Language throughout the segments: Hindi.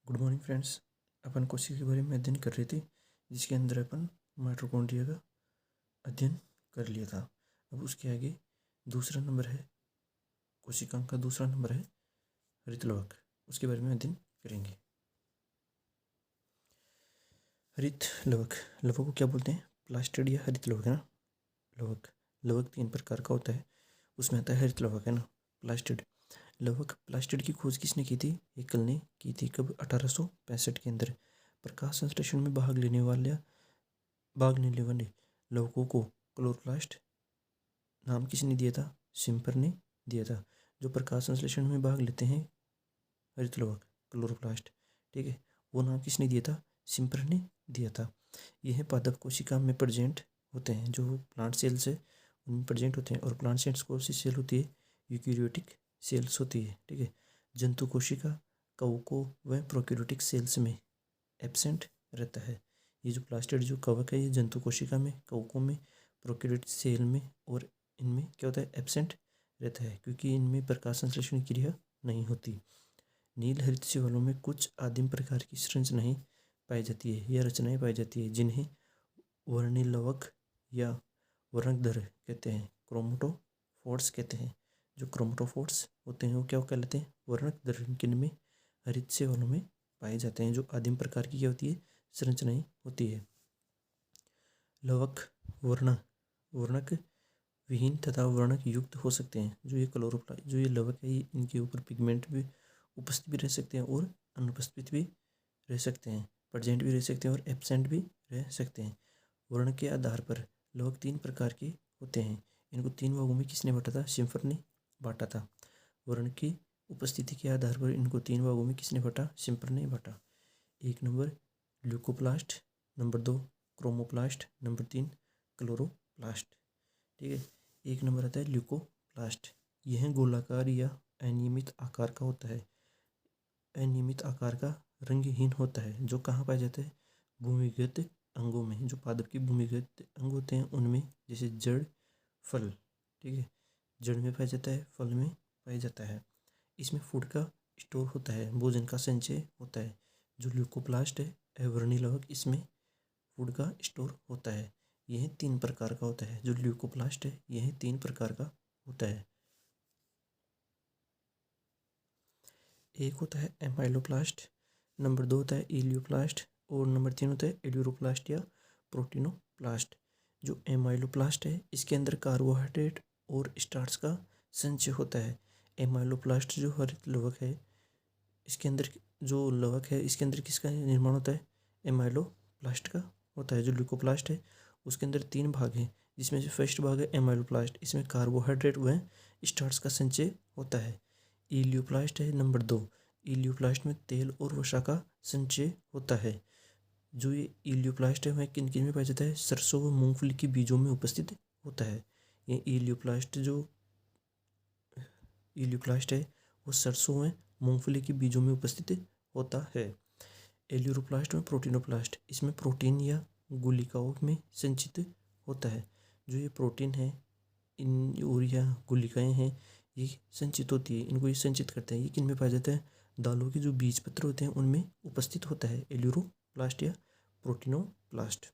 Good morning friends. अपन कोशिका के बारे में अध्ययन कर रहे थे, जिसके अंदर अपन माइटोकॉन्ड्रिया का अध्ययन कर लिया था। अब उसके आगे दूसरा नंबर है, कोशिकांग का दूसरा नंबर है हरितलवक। उसके बारे में अध्ययन करेंगे। हरितलवक, लवक को क्या बोलते हैं? प्लास्टिड या हरितलवक है ना। लवक लवक 3 प्रकार का होता है, उसमें आता है हरितलवक है ना, प्लास्टिड। लवक प्लास्टिड की खोज किसने की थी? हेकल ने की थी। कब? 1865 के अंदर। प्रकाश संश्लेषण में भाग लेने वाले लवकों को क्लोरोप्लास्ट नाम किसने दिया था? शिम्पर ने दिया था। जो प्रकाश संश्लेषण में भाग लेते हैं हरितलवक, क्लोरोप्लास्ट, ठीक है, वो नाम किसने दिया था? शिम्पर ने दिया था। यह पादप कोशिका में प्रेजेंट होते हैं, जो प्लांट सेल्स है उनमें प्रेजेंट होते हैं। और प्लांट सेल्स कौन सी सेल होती है? यूकेरियोटिक सेल्स होती है, ठीक है। जंतु कोशिका, कवकों व प्रोकैरियोटिक सेल्स में एब्सेंट रहता है। ये जो प्लास्टिड जो कवक है, ये जंतु कोशिका में, कवकों में, प्रोकैरियोटिक सेल में और इनमें क्या होता है? एब्सेंट रहता है, क्योंकि इनमें प्रकाश संश्लेषण क्रिया नहीं होती। नील हरित शैवालों में कुछ आदिम प्रकार की संरचनाएं पाई जाती है या रचनाएं पाई जाती है, जिन्हें वर्णिलवक या वर्णकधर कहते हैं, क्रोमेटोफोर्स कहते हैं। जो क्रोमेटोफोर्स होते हैं वो क्या कहलाते हैं? वर्णकधर। किनमें? हरित शैवालों में पाए जाते हैं। जो आदिम प्रकार की क्या होती है? संरचनाएं होती है। लवक वर्णक विहीन तथा वर्णक युक्त हो सकते हैं। जो ये लवक है, इनके ऊपर पिगमेंट भी उपस्थित भी रह सकते हैं और अनुपस्थित भी रह सकते हैं, प्रेजेंट भी रह सकते हैं और एब्सेंट भी रह सकते हैं। वर्ण के आधार पर लवक 3 प्रकार के होते हैं। इनको 3 भागों में किसने बांटा था? शिम्पर ने बांटा था। वर्ण की उपस्थिति के आधार पर इनको 3 भागों में किसने बांटा? शिम्पर ने बांटा। 1 number leucoplast, number 2 chromoplast, number 3 chloroplast, ठीक है। 1 नंबर आता है ल्यूकोप्लास्ट। यह गोलाकार या अनियमित आकार का होता है। अनियमित आकार का, रंगहीन होता है। जो कहाँ पाया जाता है? भूमिगत अंगों में। जो पादप के भूमिगत अंग होते हैं उनमें, जैसे जड़, फल, ठीक है। जड़ में पाया जाता है, फल में पाया जाता है। इसमें फूड का स्टोर होता है, भोजन का संचय होता है। जो ल्यूकोप्लास्ट है, अवर्णी लवक, इसमें फूड का स्टोर होता है। यह 3 प्रकार का होता है। जो ल्यूकोप्लास्ट है, यह 3 प्रकार का होता है। एक होता है एमाइलोप्लास्ट, नंबर 2 होता है इलियोप्लास्ट और नंबर 3 होता है एड्यूरोप्लास्ट या प्रोटीनोप्लास्ट। जो एमाइलोप्लास्ट है, इसके अंदर कार्बोहाइड्रेट और स्टार्च का संचय होता है। एमाइलोप्लास्ट जो हरित लवक है, इसके अंदर जो लवक है, इसके अंदर किसका निर्माण होता है? एमाइलोप्लास्ट का होता है। जो ल्यूकोप्लास्ट है, उसके अंदर 3 भाग हैं, जिसमें से फर्स्ट भाग है एमाइलोप्लास्ट। इसमें कार्बोहाइड्रेट व स्टार्च का संचय होता है। इलियोप्लास्ट है नंबर 2। इलियोप्लास्ट में तेल और वसा का संचय होता है। जो ये इलियोप्लास्ट है वह किन किन में पाया जाता है? सरसों व मूंगफली के बीजों में उपस्थित होता है। ये इलियोप्लास्ट है वो सरसों व मूंगफली के बीजों में उपस्थित होता है। एल्यूरोप्लास्ट में प्रोटीनोप्लास्ट, इसमें प्रोटीन या गुलिकाओं में संचित होता है। जो ये प्रोटीन है इन और या गुलिकाएँ हैं, ये संचित होती है, इनको ये संचित करते हैं। ये किन में पाया जाता है? दालों के जो बीज पत्र होते हैं उनमें उपस्थित होता है एल्यूरोप्लास्ट या प्रोटीनोप्लास्ट।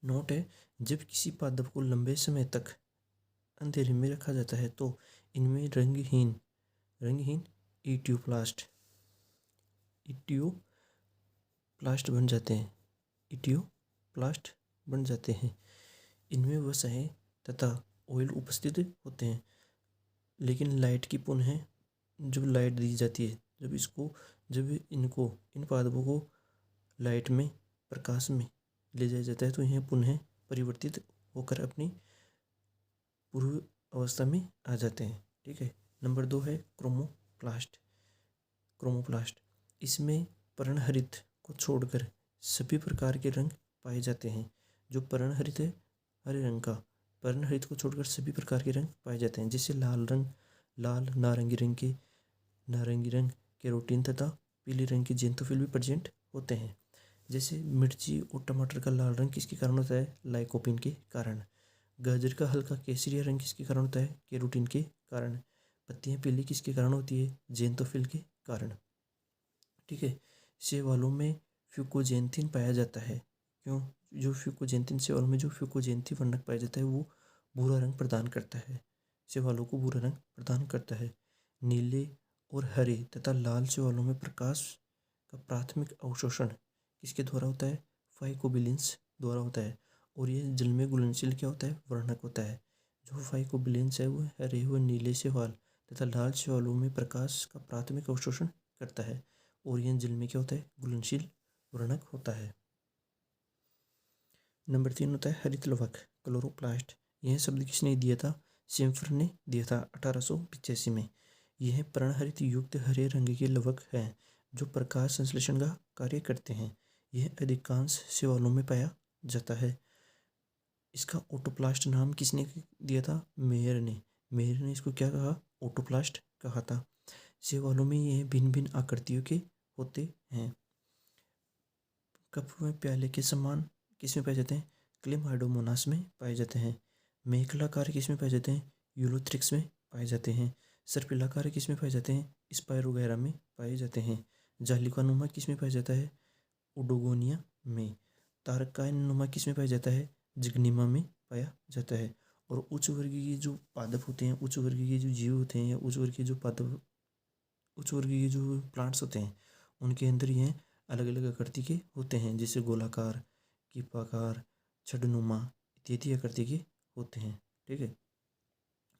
नोट है, जब किसी पादप को लंबे समय तक अंधेरे में रखा जाता है तो इनमें रंगहीन इटियोप्लास्ट बन जाते हैं। इटियोप्लास्ट बन जाते हैं। इनमें वसाएं तथा ऑयल उपस्थित होते हैं। लेकिन लाइट की पुनः जब लाइट दी जाती है, जब इन पादपों को लाइट में, प्रकाश में ले जाया जाता है, तो यह पुनः परिवर्तित होकर अपनी पूर्व अवस्था में आ जाते हैं, ठीक है। नंबर 2 है क्रोमोप्लास्ट। इसमें पर्णहरित को छोड़कर सभी प्रकार के रंग पाए जाते हैं। जो पर्णहरित है, हरे रंग का, पर्णहरित को छोड़कर सभी प्रकार के रंग पाए जाते हैं, जैसे लाल नारंगी रंग कैरोटीन तथा पीले रंग के जेंथोफिल भी प्रेजेंट होते हैं। जैसे मिर्ची और टमाटर का लाल रंग किसके कारण होता है? लाइकोपिन के कारण। गाजर का हल्का केसरिया रंग किसके कारण होता है? कैरोटीन के कारण। पत्तियां पीली किसके कारण होती है? जेंथोफिल के कारण, ठीक है। शैवालों में फ्यूकोजेंथिन पाया जाता है। क्यों? जो फ्यूकोजेंथिन, शैवालों में जो फ्यूकोजेंथिन वर्णक पाया जाता है वो भूरा रंग प्रदान करता है, शैवालों को भूरा रंग प्रदान करता है। नीले और हरे तथा लाल शैवालों में प्रकाश का प्राथमिक अवशोषण किसके द्वारा होता है? फाइकोबिलिन्स द्वारा होता है। और ये जल में घुलनशील क्या होता है? वर्णक होता है। जो फाइकोबिलिन्स है वो हरे व नीले शैवाल तथा लाल शैवालों में प्रकाश का प्राथमिक अवशोषण करता है और यह जल में क्या होता है? घुलनशील वर्णक होता है। नंबर 3 होता है हरित लवक, क्लोरोप्लास्ट। यह शब्द किसने दिया था? सिम्फर ने दिया था 1885 में। यह पर्णहरित युक्त हरे रंग के लवक हैं जो प्रकाश संश्लेषण का कार्य करते हैं। यह अधिकांश शैवालों में पाया जाता है। इसका ऑटोप्लास्ट नाम किसने दिया था? मेयर ने। मेयर ने इसको क्या कहा? ऑटोप्लास्ट कहा था। शैवालों में यह भिन्न भिन्न आकृतियों के होते हैं। कप में प्याले के समान किसमें पाए जाते हैं? क्लेमाइडोमोनास में पाए जाते हैं। मेखलाकार किसमें पाए जाते हैं? यूलोथ्रिक्स में पाए जाते हैं। सर्पिलाकार किसमें पाए जाते हैं? स्पायरोगैरा में पाए जाते हैं। जालिकानुमा किसमें पाया जाता है? ओडोगोनिया में। तारकानुमा किसमें पाया जाता है? जिग्निमा में पाया जाता है। और उच्च वर्गीय जो पादप होते हैं, उच्च वर्गीय जो जीव होते हैं या उच्च वर्गीय जो पादप, उच्च वर्गीय जो प्लांट्स होते हैं उनके अंदर ये अलग अलग आकृति के होते हैं, जैसे गोलाकार, कीपाकार, छड़नुमा इत्यादि आकृति के होते हैं। ठीक है।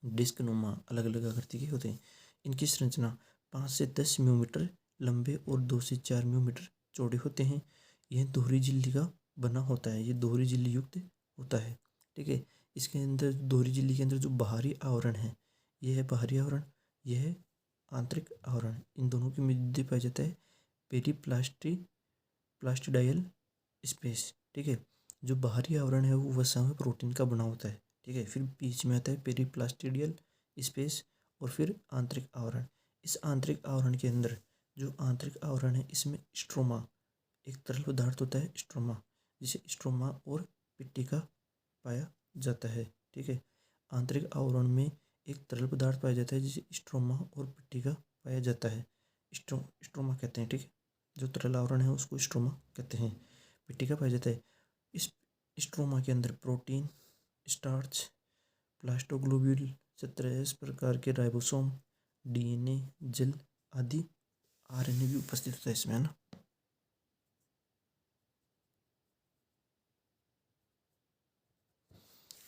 डिस्क नुमा अलग अलग आकृति के होते हैं। इनकी संरचना 5 से 10 मिलीमीटर लंबे और 2 से 4 मिलीमीटर चौड़े होते हैं। यह दोहरी झिल्ली का बना होता है, ये दोहरी झिल्ली युक्त होता है। ठीक है। इसके अंदर दोहरी झिल्ली के अंदर जो बाहरी आवरण है, यह है बाहरी आवरण, यह है आंतरिक आवरण। इन दोनों के मध्य पाया जाता है प्लास्टिडायल स्पेस। ठीक है। जो बाहरी आवरण है वो वसा में प्रोटीन का बना होता है। ठीक है। फिर बीच में आता है पेरीप्लास्टिडियल स्पेस और फिर आंतरिक आवरण। इस आंतरिक आवरण के अंदर जो आंतरिक आवरण है इसमें स्ट्रोमा, एक तरल पदार्थ होता है स्ट्रोमा, जिसे स्ट्रोमा और पिट्टिका पाया जाता है। ठीक है। आंतरिक आवरण में एक तरल पदार्थ पाया जाता है जिसे स्ट्रोमा और पिट्टिका पाया जाता है। स्ट्रोमा कहते हैं। ठीक है। जो तरल आवरण है उसको स्ट्रोमा कहते हैं। पिट्टिका पाया जाता है। इस स्ट्रोमा के अंदर प्रोटीन, स्टार्च, प्लास्टोग्लोब्यूल, 17 प्रकार के राइबोसोम, डीएनए, जेल आदि आरएनए भी उपस्थित होता है इसमें, है ना।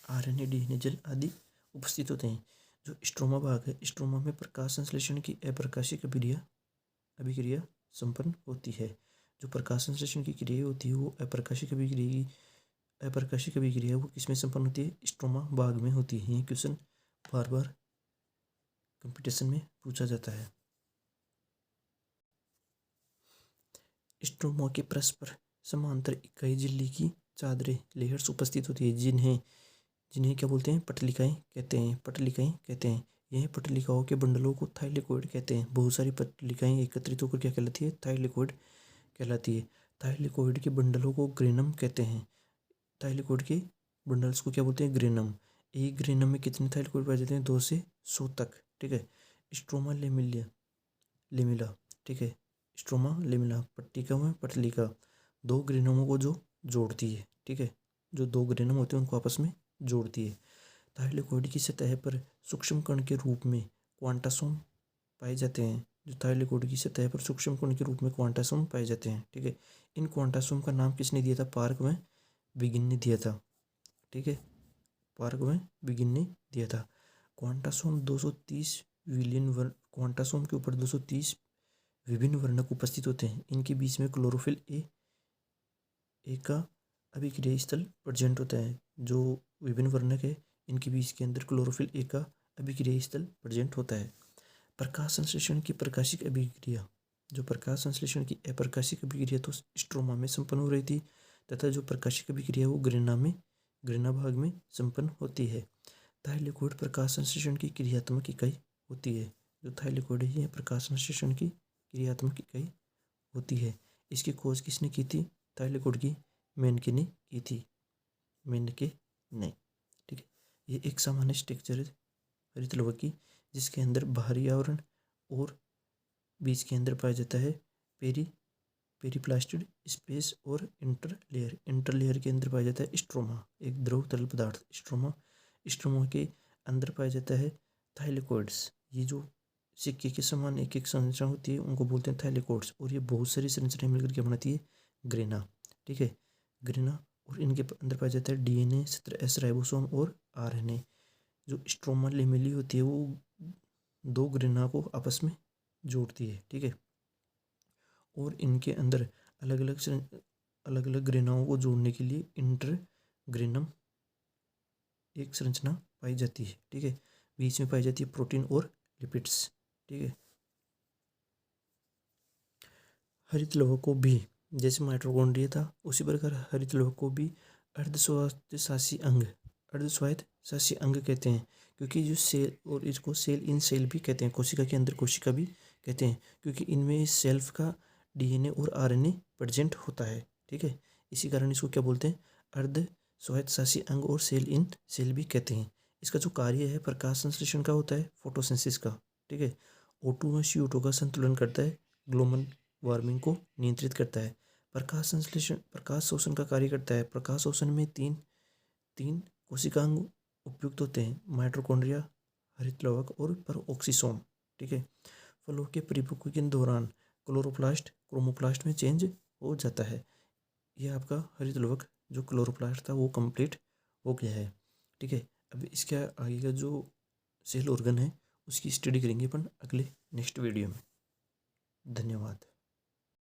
आरएनए, डीएनए, जेल आदि उपस्थित होते हैं। जो स्ट्रोमा भाग है, स्ट्रोमा में प्रकाश संश्लेषण की अप्रकाशिक अभिक्रिया संपन्न होती है। जो प्रकाश संश्लेषण की क्रिया होती है वो अप्रकाशिक अभिक्रिया वो किसमें संपन्न होती है? स्ट्रोमा भाग में होती है। ये क्वेश्चन बार बार कंपटीशन में पूछा जाता है। स्ट्रोमा के परस्पर समांतर इकाई झिल्ली की चादरें, लेयर्स उपस्थित होती है, जिन्हें क्या बोलते हैं? पटलिकाएं कहते हैं। पटलिकाएं कहते हैं। यह पटलिकाओं के बंडलों को थाइलेकोइड कहते हैं। बहुत सारी पटलिकाएं एकत्रित होकर क्या कहलाती है? थाइलेकोइड कहलाती है। थाइलेकोइड के बंडलों को ग्रेनम कहते हैं। थाइलेकोइड के बंडल्स को क्या बोलते हैं? ग्रेनम। एक ग्रेनम में कितने थाइलेकोइड पाए जाते हैं? 2 से 100 तक। ठीक है। Stroma lamella. ठीक है। स्ट्रोमा लेमिला पट्टिका में पटलिका दो ग्रेनमों को जो जोड़ती है। ठीक है। जो दो ग्रेनम होते हैं उनको आपस में जोड़ती है। थाइलेकोइड की सतह पर सूक्ष्म कण के रूप में क्वांटासोम पाए जाते हैं। जो थाइलेकोइड की सतह पर सूक्ष्म कण के रूप में क्वांटासोम पाए जाते हैं। ठीक है। इन क्वांटासोम का नाम किसने दिया था? पार्क में बिगिन ने दिया था। ठीक है। पार्क में बिगिन ने दिया था। क्वांटासोम 230 क्वांटासोम के ऊपर 230 विभिन्न वर्णक उपस्थित होते हैं। इनके बीच में क्लोरोफिल ए का अभिक्रिया स्थल प्रेजेंट होता है। जो विभिन्न वर्णक है इनके बीच के अंदर क्लोरोफिल ए का अभिक्रिया स्थल प्रेजेंट होता है। प्रकाश संश्लेषण की प्रकाशिक अभिक्रिया, जो प्रकाश संश्लेषण की अप्रकाशिक अभिक्रिया तो स्ट्रोमा में संपन्न हो रही थी तथा जो प्रकाशिक अभिक्रिया वो ग्रेना भाग में संपन्न होती है। थाइलेकोइड प्रकाश संश्लेषण की क्रियात्मक इकाई होती है। जो थाइलेकोइड है प्रकाश संश्लेषण की क्रियात्मक इकाई होती है। इसकी खोज किसने की थी? थाइलेकोइड की मेनके ने की थी। मेनके ने। ठीक है। ये एक सामान्य स्ट्रक्चर है हरित लवक की, जिसके अंदर बाहरी आवरण और बीच के अंदर पाया जाता है पेरीप्लास्टिड स्पेस और इंटर लेयर के अंदर पाया जाता है स्ट्रोमा, एक द्रव तरल पदार्थ स्ट्रोमा के अंदर पाया जाता है थाइलेकोइड्स। ये जो सिक्के के समान एक एक संरचना होती है उनको बोलते हैं थाइलेकोइड्स, और ये बहुत सारी संरचनाएं मिलकर के बनाती है ग्रेना। ठीक है, ग्रेना, और इनके अंदर पाया जाता है DNA, 17S राइबोसोम और RNA। जो स्ट्रोमा लेमेली होती है वो दो ग्रेना को आपस में जोड़ती है। ठीक है, और इनके अंदर अलग अलग ग्रेनाओं को जोड़ने के लिए इंटरग्रेनम एक संरचना पाई जाती है। ठीक है, बीच में पाई जाती है प्रोटीन और लिपिड्स। ठीक है, हरित लौह को भी जैसे माइटोकॉन्ड्रिया था उसी प्रकार हरित लौह को भी अर्धस्वायत्त शासी अंग कहते हैं, क्योंकि जो सेल, और इसको सेल इन सेल भी कहते हैं, कोशिका के अंदर कोशिका भी कहते हैं, क्योंकि इनमें इस सेल्फ का DNA और RNA प्रेजेंट होता है। ठीक है, इसी कारण इसको क्या बोलते हैं, अर्धस्वायत्त शासी अंग और सेल इन सेल भी कहते हैं। इसका जो कार्य है प्रकाश संश्लेषण का होता है, फोटोसिंथेसिस का। ठीक है, O2 में CO2 का संतुलन करता है, ग्लोबल वार्मिंग को नियंत्रित करता है। प्रकाश शोषण का कार्य करता है। प्रकाश शोषण में तीन कोशिकांग उपयुक्त होते हैं, माइटोकॉन्ड्रिया, हरितलवक और परऑक्सीसोम। ठीक है, फलों के परिपक्व के दौरान क्लोरोप्लास्ट क्रोमोप्लास्ट में चेंज हो जाता है। यह आपका हरितलवक जो क्लोरोप्लास्ट था वो कंप्लीट हो गया है। ठीक है, अब इसके आगे का जो सेल ऑर्गन है उसकी स्टडी करेंगे अपन अगले नेक्स्ट वीडियो में। धन्यवाद।